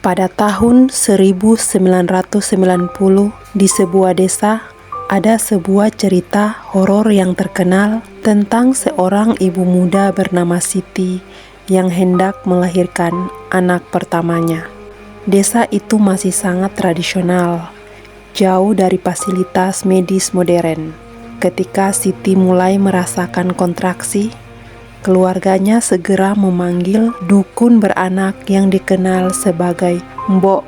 Pada tahun 1990 di sebuah desa ada sebuah cerita horor yang terkenal tentang seorang ibu muda bernama Siti yang hendak melahirkan anak pertamanya. Desa itu masih sangat tradisional, jauh dari fasilitas medis modern. Ketika Siti mulai merasakan kontraksi, keluarganya segera memanggil dukun beranak yang dikenal sebagai Mbok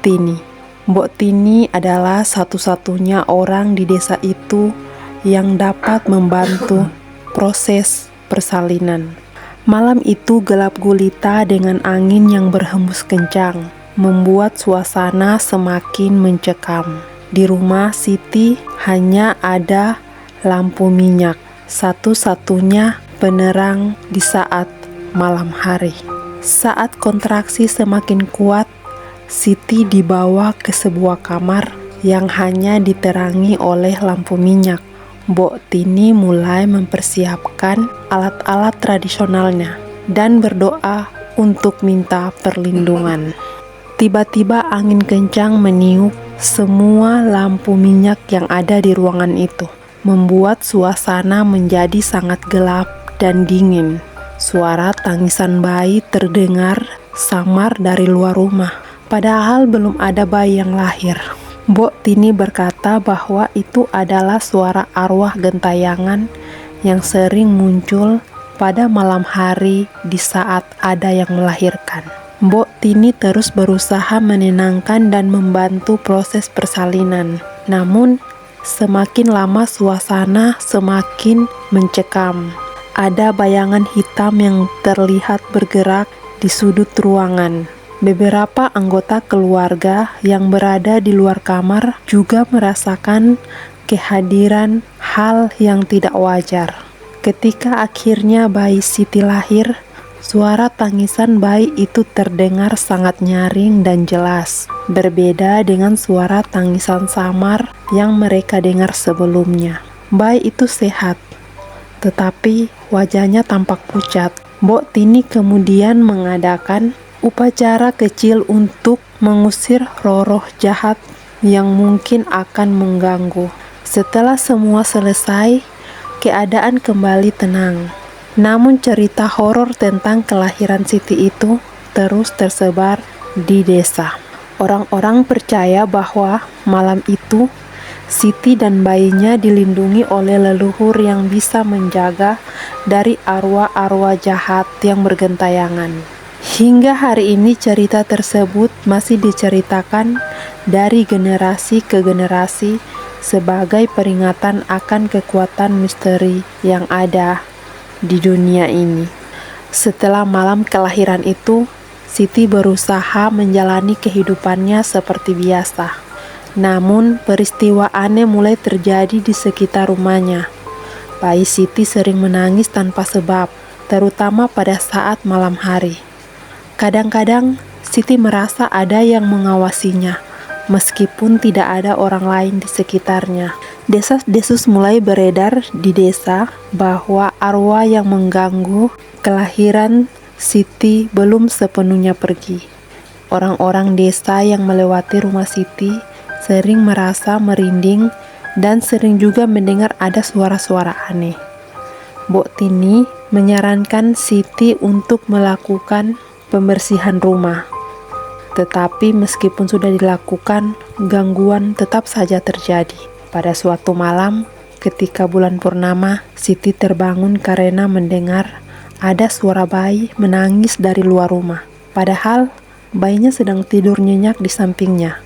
Tini. Mbok Tini adalah satu-satunya orang di desa itu yang dapat membantu proses persalinan. Malam itu gelap gulita dengan angin yang berhembus kencang, membuat suasana semakin mencekam. Di rumah Siti hanya ada lampu minyak, satu-satunya penerang di saat malam hari. Saat kontraksi semakin kuat, Siti dibawa ke sebuah kamar yang hanya diterangi oleh lampu minyak. Mbok Tini mulai mempersiapkan alat-alat tradisionalnya dan berdoa untuk minta perlindungan. Tiba-tiba angin kencang meniup semua lampu minyak yang ada di ruangan itu, membuat suasana menjadi sangat gelap dan dingin. Suara tangisan bayi terdengar samar dari luar rumah, padahal belum ada bayi yang lahir. Mbok Tini berkata bahwa itu adalah suara arwah gentayangan yang sering muncul pada malam hari di saat ada yang melahirkan. Mbok Tini terus berusaha menenangkan dan membantu proses persalinan. Namun, semakin lama suasana semakin mencekam. Ada bayangan hitam yang terlihat bergerak di sudut ruangan. Beberapa anggota keluarga yang berada di luar kamar juga merasakan kehadiran hal yang tidak wajar. Ketika akhirnya bayi Siti lahir, suara tangisan bayi itu terdengar sangat nyaring dan jelas, berbeda dengan suara tangisan samar yang mereka dengar sebelumnya. Bayi itu sehat, tetapi wajahnya tampak pucat. Mbok Tini kemudian mengadakan upacara kecil untuk mengusir roh-roh jahat yang mungkin akan mengganggu. Setelah semua selesai, keadaan kembali tenang. Namun cerita horor tentang kelahiran Siti itu terus tersebar di desa. Orang-orang percaya bahwa malam itu Siti dan bayinya dilindungi oleh leluhur yang bisa menjaga dari arwah-arwah jahat yang bergentayangan. Hingga hari ini cerita tersebut masih diceritakan dari generasi ke generasi sebagai peringatan akan kekuatan misteri yang ada di dunia ini. Setelah malam kelahiran itu, Siti berusaha menjalani kehidupannya seperti biasa. Namun, peristiwa aneh mulai terjadi di sekitar rumahnya. Bayi Siti sering menangis tanpa sebab, terutama pada saat malam hari. Kadang-kadang, Siti merasa ada yang mengawasinya, meskipun tidak ada orang lain di sekitarnya. Desas-desus mulai beredar di desa bahwa arwah yang mengganggu kelahiran Siti belum sepenuhnya pergi. Orang-orang desa yang melewati rumah Siti sering merasa merinding dan sering juga mendengar ada suara-suara aneh. Mbok Tini menyarankan Siti untuk melakukan pembersihan rumah. Tetapi meskipun sudah dilakukan, gangguan tetap saja terjadi. Pada suatu malam, ketika bulan purnama, Siti terbangun karena mendengar ada suara bayi menangis dari luar rumah. Padahal bayinya sedang tidur nyenyak di sampingnya.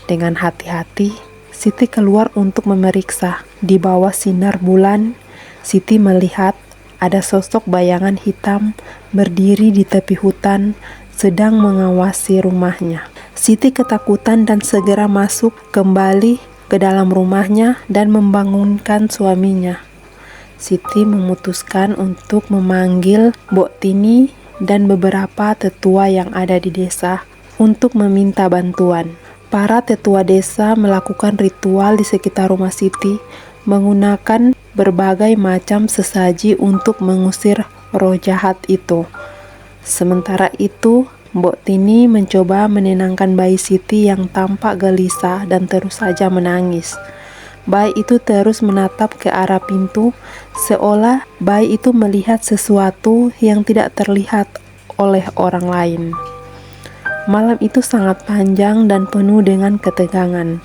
Dengan hati-hati, Siti keluar untuk memeriksa. Di bawah sinar bulan, Siti melihat ada sosok bayangan hitam berdiri di tepi hutan sedang mengawasi rumahnya. Siti ketakutan dan segera masuk kembali ke dalam rumahnya dan membangunkan suaminya. Siti memutuskan untuk memanggil Mbok Tini dan beberapa tetua yang ada di desa untuk meminta bantuan. Para tetua desa melakukan ritual di sekitar rumah Siti menggunakan berbagai macam sesaji untuk mengusir roh jahat itu. Sementara itu, Mbok Tini mencoba menenangkan bayi Siti yang tampak gelisah dan terus saja menangis. Bayi itu terus menatap ke arah pintu, seolah bayi itu melihat sesuatu yang tidak terlihat oleh orang lain. Malam itu sangat panjang dan penuh dengan ketegangan.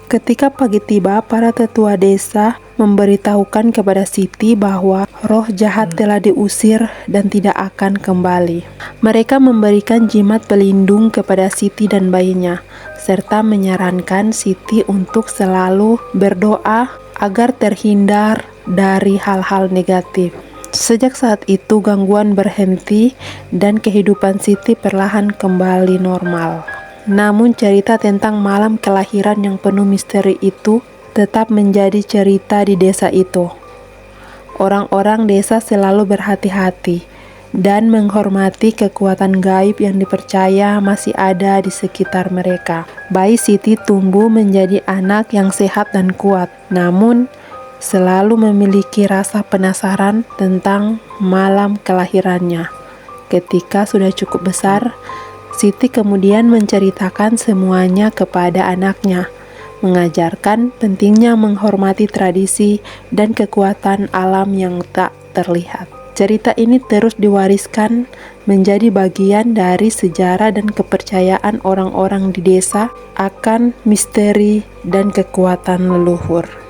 Ketika pagi tiba, para tetua desa memberitahukan kepada Siti bahwa roh jahat telah diusir dan tidak akan kembali. Mereka memberikan jimat pelindung kepada Siti dan bayinya, serta menyarankan Siti untuk selalu berdoa agar terhindar dari hal-hal negatif. Sejak saat itu gangguan berhenti dan kehidupan Siti perlahan kembali normal. Namun cerita tentang malam kelahiran yang penuh misteri itu tetap menjadi cerita di desa itu. Orang-orang desa selalu berhati-hati dan menghormati kekuatan gaib yang dipercaya masih ada di sekitar mereka. Bayi Siti tumbuh menjadi anak yang sehat dan kuat, namun selalu memiliki rasa penasaran tentang malam kelahirannya. Ketika sudah cukup besar, Siti kemudian menceritakan semuanya kepada anaknya, mengajarkan pentingnya menghormati tradisi dan kekuatan alam yang tak terlihat. Cerita ini terus diwariskan menjadi bagian dari sejarah dan kepercayaan orang-orang di desa akan misteri dan kekuatan leluhur.